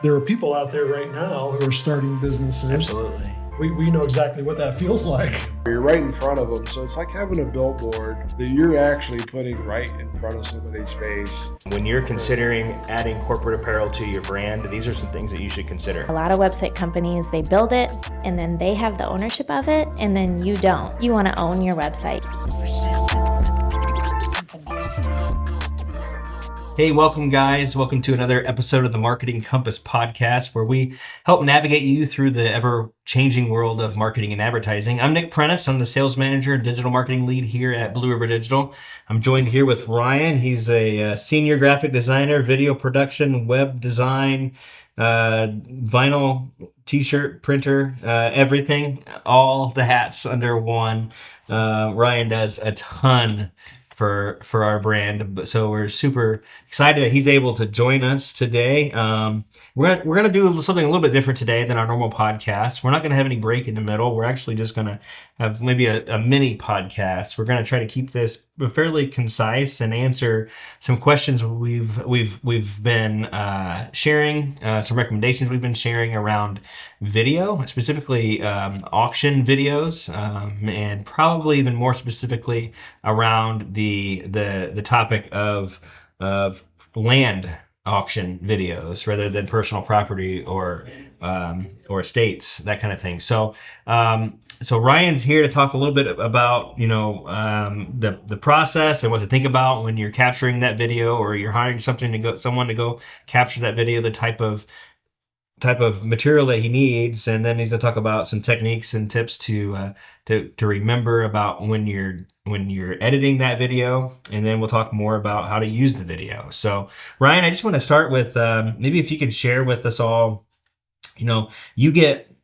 There are people out there right now who are starting businesses. Absolutely. We know exactly what that feels like. You're right in front of them, so it's like having a billboard that you're actually putting right in front of somebody's face. When you're considering adding corporate apparel to your brand, these are some things that you should consider. A lot of website companies, they build it and then they have the ownership of it, and then you don't. You want to own your website. Hey, welcome guys. Welcome to another episode of the Marketing Compass podcast, where we help navigate you through the ever-changing world of marketing and advertising. I'm Nick Prentice. I'm the sales manager and digital marketing lead here at Blue River Digital. I'm joined here with Ryan. He's a senior graphic designer, video production, web design, vinyl, t-shirt printer, everything, all the hats under one. Ryan does a ton for our brand, so we're super excited that he's able to join us today. We're gonna do something a little bit different today than our normal podcast. We're not gonna have any break in the middle. We're actually just gonna have maybe a mini podcast. We're gonna try to keep this fairly concise and answer some questions we've been sharing, some recommendations we've been sharing around video, specifically auction videos, and probably even more specifically around the topic of land auction videos rather than personal property or estates, that kind of thing. So Ryan's here to talk a little bit about the process and what to think about when you're capturing that video, or you're hiring someone to go capture that video, the type of material that he needs, and then he's going to talk about some techniques and tips to remember about when you're editing that video, and then we'll talk more about how to use the video. So Ryan, I just want to start with maybe if you could share with us all, you get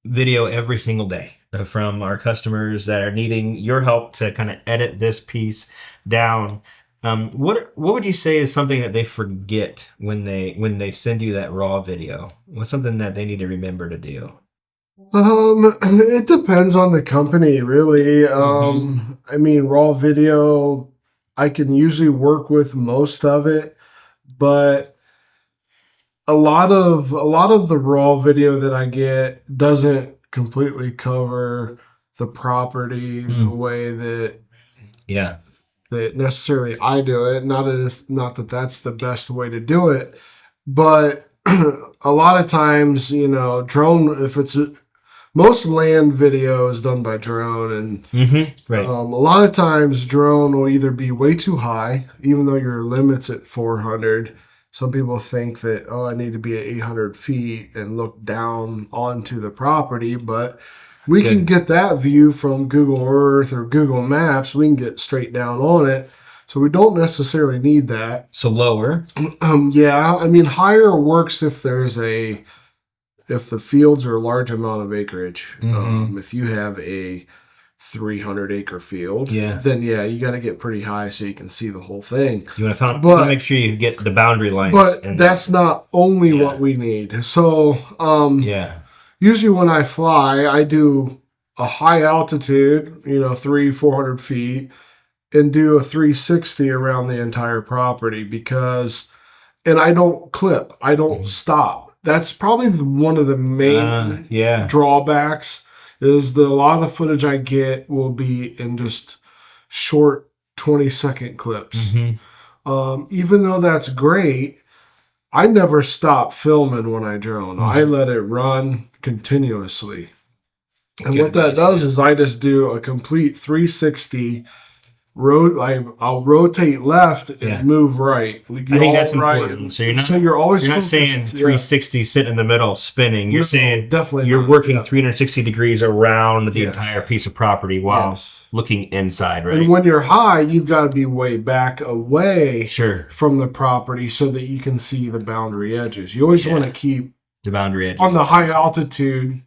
video every single day from our customers that are needing your help to kind of edit this piece down. What would you say is something that they forget when they send you that raw video? What's something that they need to remember to do? It depends on the company, really. I mean, raw video, I can usually work with most of it, but a lot of the raw video that I get doesn't completely cover the property the way that necessarily I do it. Not that that's the best way to do it, but a lot of times, drone, most land video is done by drone, and right. A lot of times drone will either be way too high, even though your limit's at 400. Some people think that, I need to be at 800 feet and look down onto the property, but we can get that view from Google Earth or Google Maps. We can get straight down on it. So we don't necessarily need that. So lower? Yeah. I mean, higher works if the fields are a large amount of acreage. If you have a 300 acre field, then you got to get pretty high so you can see the whole thing. You want to make sure you get the boundary lines. But that's not only what we need. So, usually when I fly, I do a high altitude, 300-400 feet, and do a 360 around the entire property and I don't clip. I don't stop. That's probably one of the main drawbacks is that a lot of the footage I get will be in just short 20-second clips. Even though that's great, I never stop filming when I drone. I let it run continuously. And what that does is I just do a complete 360 I'll rotate left and move right. I think that's important. So you're not saying 360 sitting in the middle spinning. You're saying definitely you're working 360 degrees around the entire piece of property while looking inside, right? And when you're high, you've got to be way back away from the property so that you can see the boundary edges. You always want to keep the boundary edges on the high altitude.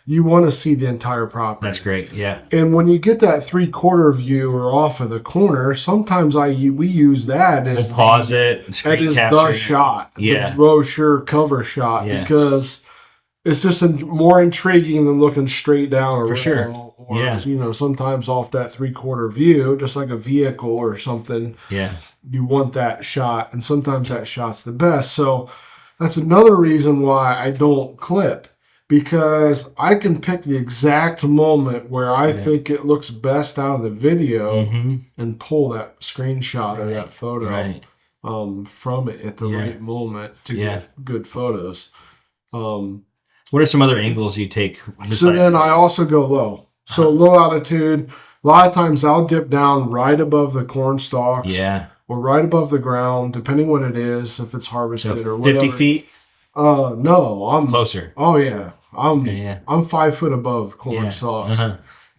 You want to see the entire property. That's great, And when you get that 3/4 view or off of the corner, sometimes we use that as the shot, the brochure cover shot, because it's just more intriguing than looking straight down for sure. Or, sometimes off that 3/4 view, just like a vehicle or something. You want that shot, and sometimes that shot's the best. So That's another reason why I don't clip, because I can pick the exact moment where I think it looks best out of the video and pull that screenshot or that photo from it at the right moment to get good photos. What are some other angles you take? So then I also go low. So low altitude, a lot of times I'll dip down right above the corn stalks. Yeah. Or right above the ground, depending what it is, if it's harvested or 50 whatever. feet? No, I'm closer. Oh yeah. I'm 5 foot above corn stalks.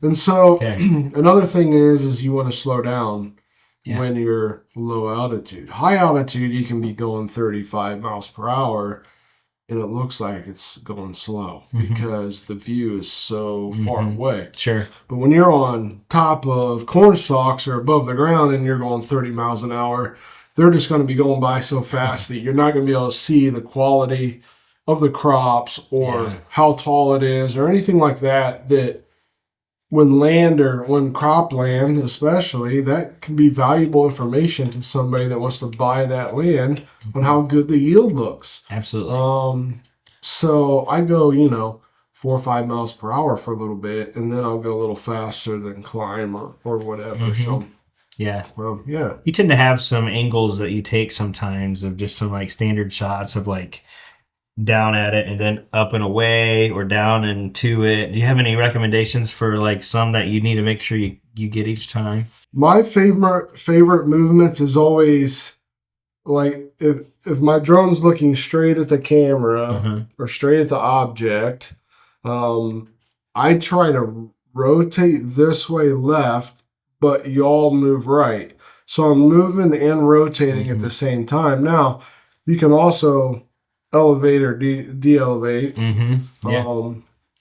And so another thing is you want to slow down when you're low altitude. High altitude, you can be going 35 miles per hour and it looks like it's going slow because the view is so far away. Sure. But when you're on top of corn stalks or above the ground and you're going 30 miles an hour, they're just going to be going by so fast that you're not going to be able to see the quality of the crops or how tall it is or anything like that, that when land or when cropland especially, that can be valuable information to somebody that wants to buy that land on how good the yield looks. Absolutely. So I go, 4 or 5 miles per hour for a little bit, and then I'll go a little faster than climb or whatever. So You tend to have some angles that you take sometimes of just some like standard shots of like down at it and then up and away or down and to it. Do you have any recommendations for like some that you need to make sure you get each time? My favorite movements is always like if my drone's looking straight at the camera or straight at the object, I try to rotate this way left, but y'all move right. So I'm moving and rotating at the same time. Now, you can also elevate or de-elevate,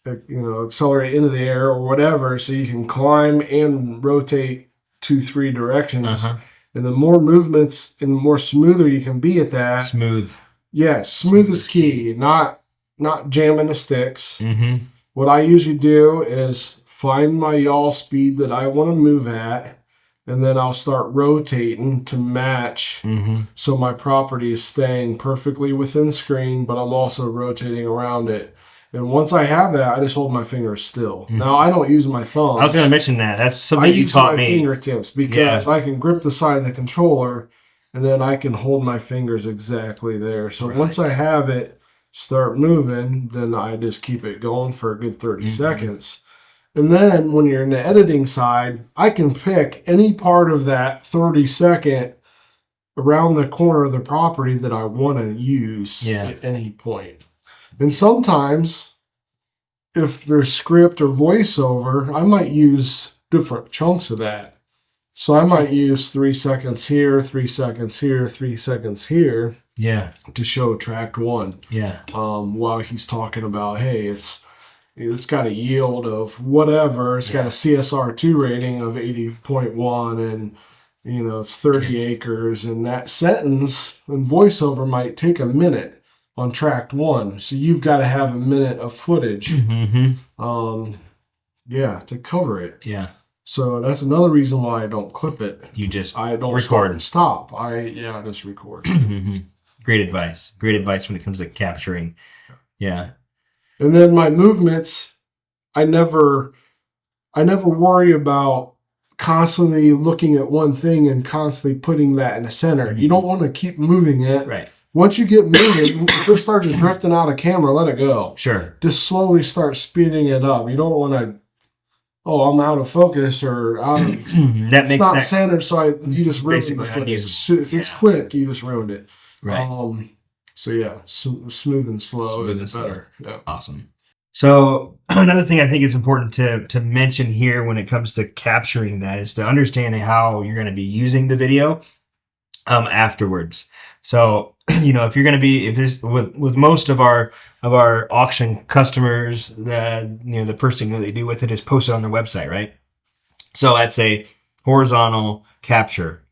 accelerate into the air or whatever, so you can climb and rotate 2-3 directions. And the more movements and the more smoother you can be at that. Smooth. Yeah, smooth is key. Not jamming the sticks. What I usually do is find my yaw speed that I want to move at, and then I'll start rotating to match so my property is staying perfectly within screen, but I'm also rotating around it. And once I have that, I just hold my fingers still. Now, I don't use my thumbs. I was going to mention that. That's something you taught me. I use my fingertips because I can grip the side of the controller, and then I can hold my fingers exactly there. So once I have it start moving, then I just keep it going for a good 30 seconds. And then when you're in the editing side, I can pick any part of that 30 second around the corner of the property that I want to use at any point. And sometimes if there's script or voiceover, I might use different chunks of that. So I might use 3 seconds here, 3 seconds here, 3 seconds here. To show tract 1. While he's talking about, hey, it's got a yield of whatever. It's got a CSR2 rating of 80.1 and, it's 30 acres. And that sentence and voiceover might take a minute on tract 1. So you've got to have a minute of footage to cover it. So that's another reason why I don't clip it. I don't record and stop. I just record. Great advice. Great advice when it comes to capturing. And then my movements, I never worry about constantly looking at one thing and constantly putting that in the center. You don't want to keep moving it. Right. Once you get moving, if it starts drifting out of camera, let it go. Sure. Just slowly start speeding it up. You don't want to, I'm out of focus or out of, that it's makes not sense. centered, so you just ruined the footage. If it's quick, you just ruined it. Right. Smooth and slow is better. Yeah. Awesome. So another thing I think is important to mention here when it comes to capturing that is to understand how you're going to be using the video afterwards. So, if you're going to be, if there's with most of our auction customers, the first thing that they do with it is post it on their website, right? So that's a horizontal capture.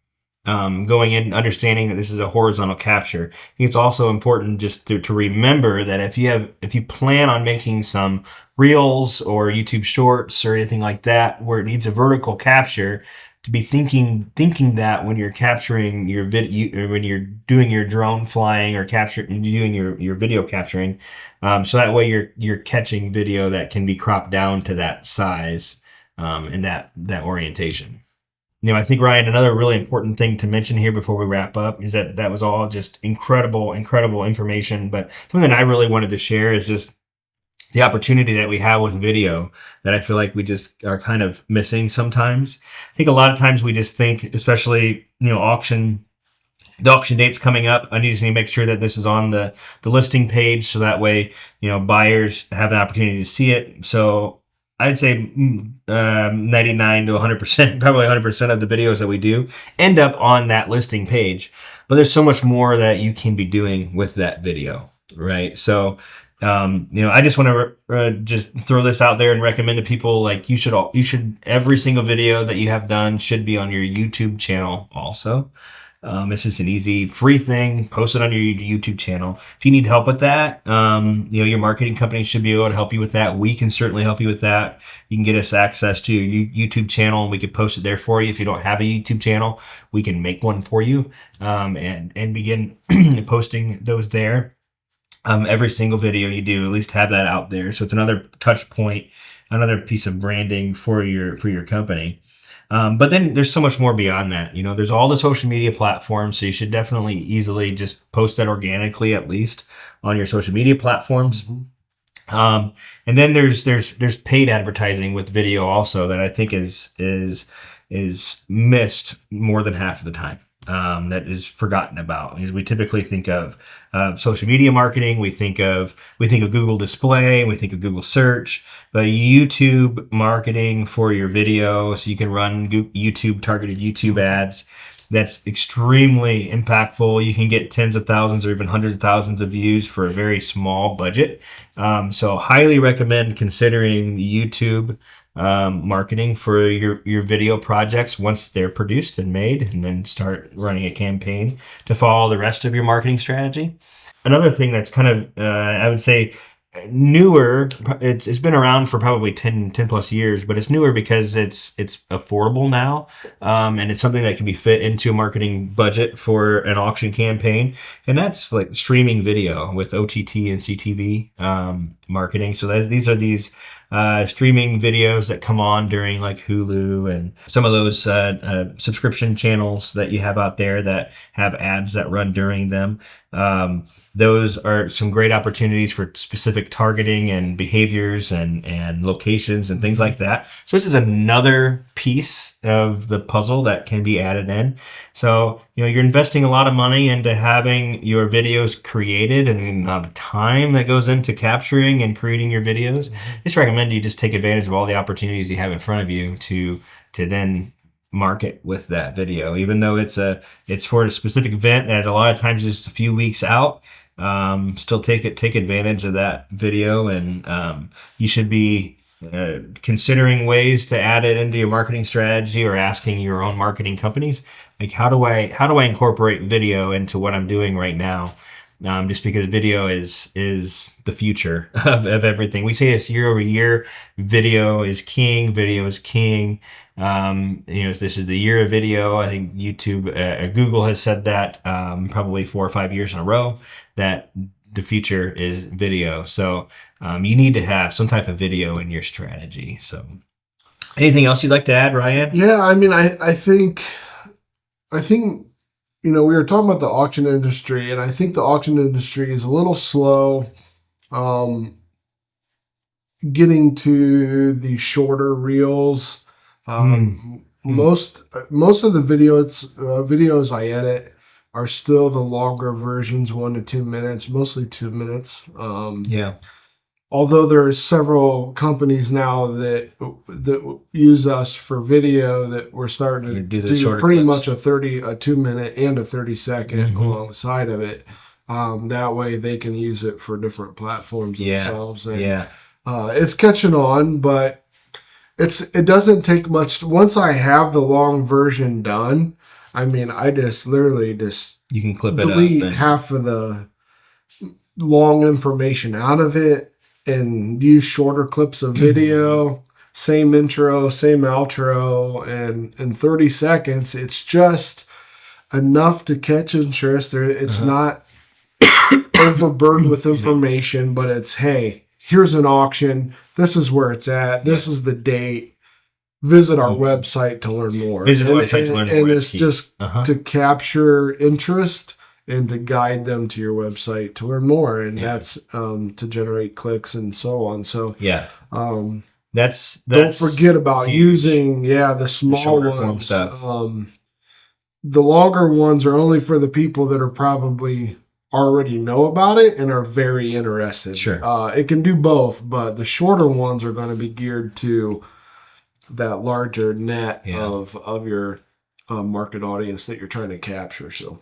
Going in, understanding that this is a horizontal capture. I think it's also important just to remember that if you plan on making some reels or YouTube shorts or anything like that where it needs a vertical capture, to be thinking that when you're capturing your video, or when you're doing your drone flying or doing your video capturing, so that way you're catching video that can be cropped down to that size, and that orientation. I think, Ryan, another really important thing to mention here before we wrap up is that was all just incredible information. But something that I really wanted to share is just the opportunity that we have with video that I feel like we just are kind of missing sometimes. I think a lot of times we just think, especially, the auction date's coming up. I just need to make sure that this is on the listing page, so that way, buyers have an opportunity to see it. So I'd say 99 to 100%, probably 100% of the videos that we do end up on that listing page. But there's so much more that you can be doing with that video, right? So, I just want to just throw this out there and recommend to people, like, you should every single video that you have done should be on your YouTube channel also. It's just an easy, free thing. Post it on your YouTube channel. If you need help with that, your marketing company should be able to help you with that. We can certainly help you with that. You can get us access to your YouTube channel, and we can post it there for you. If you don't have a YouTube channel, we can make one for you, and begin posting those there. Every single video you do, at least have that out there. So it's another touch point, another piece of branding for your company. But then there's so much more beyond that. There's all the social media platforms, so you should definitely easily just post that organically, at least on your social media platforms. And then there's paid advertising with video also that I think is missed more than half of the time. That is forgotten about, because we typically think of social media marketing. We think of Google Display, we think of Google Search, but YouTube marketing for your video, so you can run YouTube targeted YouTube ads. That's extremely impactful. You can get tens of thousands or even hundreds of thousands of views for a very small budget. So highly recommend considering YouTube marketing for your video projects once they're produced and made, and then start running a campaign to follow the rest of your marketing strategy. Another thing that's kind of, I would say, newer, it's been around for probably 10 plus years, but it's newer because it's affordable now, and it's something that can be fit into a marketing budget for an auction campaign, and that's like streaming video with OTT and CTV marketing. So these are streaming videos that come on during, like, Hulu and some of those subscription channels that you have out there that have ads that run during them. Those are some great opportunities for specific targeting and behaviors and locations and things like that. So this is another piece of the puzzle that can be added in. So, you're investing a lot of money into having your videos created, and the amount of time that goes into capturing and creating your videos. Just recommend you just take advantage of all the opportunities you have in front of you to then market with that video, even though it's for a specific event that a lot of times is just a few weeks out. Still take advantage of that video, and you should be considering ways to add it into your marketing strategy, or asking your own marketing companies, like, how do I incorporate video into what I'm doing right now? Just because video is the future of everything. We say this year over year. Video is king. This is the year of video. I think Google has said that probably 4 or 5 years in a row, that the future is video. So you need to have some type of video in your strategy. So anything else you'd like to add, Ryan? Yeah, I mean, I think we were talking about the auction industry, and I think the auction industry is a little slow getting to the shorter reels. Most of the videos I edit are still the longer versions, 1 to 2 minutes, mostly 2 minutes. Although there are several companies now that use us for video, that we're starting to do pretty much a 2-minute and a 30-second alongside of it. That way they can use it for different platforms themselves. And, it's catching on, but it doesn't take much. Once I have the long version done, I mean, I just literally you can clip it delete up half of the long information out of it and use shorter clips of video. same intro, same outro, and in 30 seconds, it's just enough to catch interest. It's not overburdened with information, but it's, hey, here's an auction. This is where it's at. This is the date. Visit our website to learn more. Visit the website to learn more. And it's just to capture interest and to guide them to your website to learn more. And that's to generate clicks and so on. So that's don't forget about huge. Using the small the form ones. stuff. The longer ones are only for the people that are probably already know about it and are very interested. Sure. It can do both, but the shorter ones are going to be geared to that larger net of your market audience that you're trying to capture. So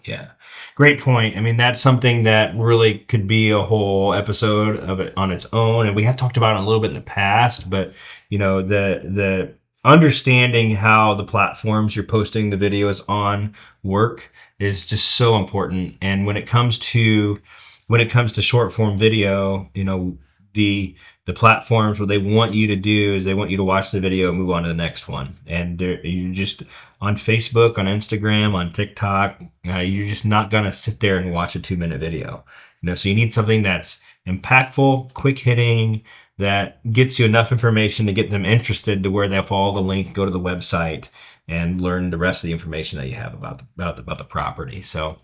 great point. I mean, that's something that really could be a whole episode of it on its own, and we have talked about it a little bit in the past. But the understanding how the platforms you're posting the videos on work is just so important. And when it comes to short form video, the platforms, what they want you to do is they want you to watch the video and move on to the next one. And you just on Facebook, on Instagram, on TikTok, you're just not going to sit there and watch a 2-minute video. So you need something that's impactful, quick hitting, that gets you enough information to get them interested to where they'll follow the link, go to the website, and learn the rest of the information that you have about the property. So,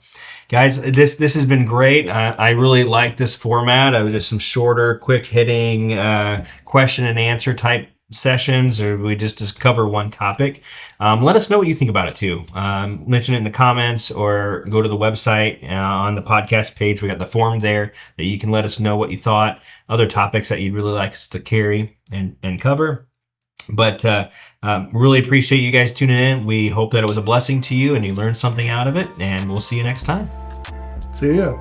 guys, this has been great. I really like this format. It was just some shorter, quick hitting question and answer type sessions, or we just cover one topic. Let us know what you think about it too. Mention it in the comments or go to the website on the podcast page. We got the form there that you can let us know what you thought, other topics that you'd really like us to carry and cover. But really appreciate you guys tuning in. We hope that it was a blessing to you and you learned something out of it, and we'll see you next time. See ya.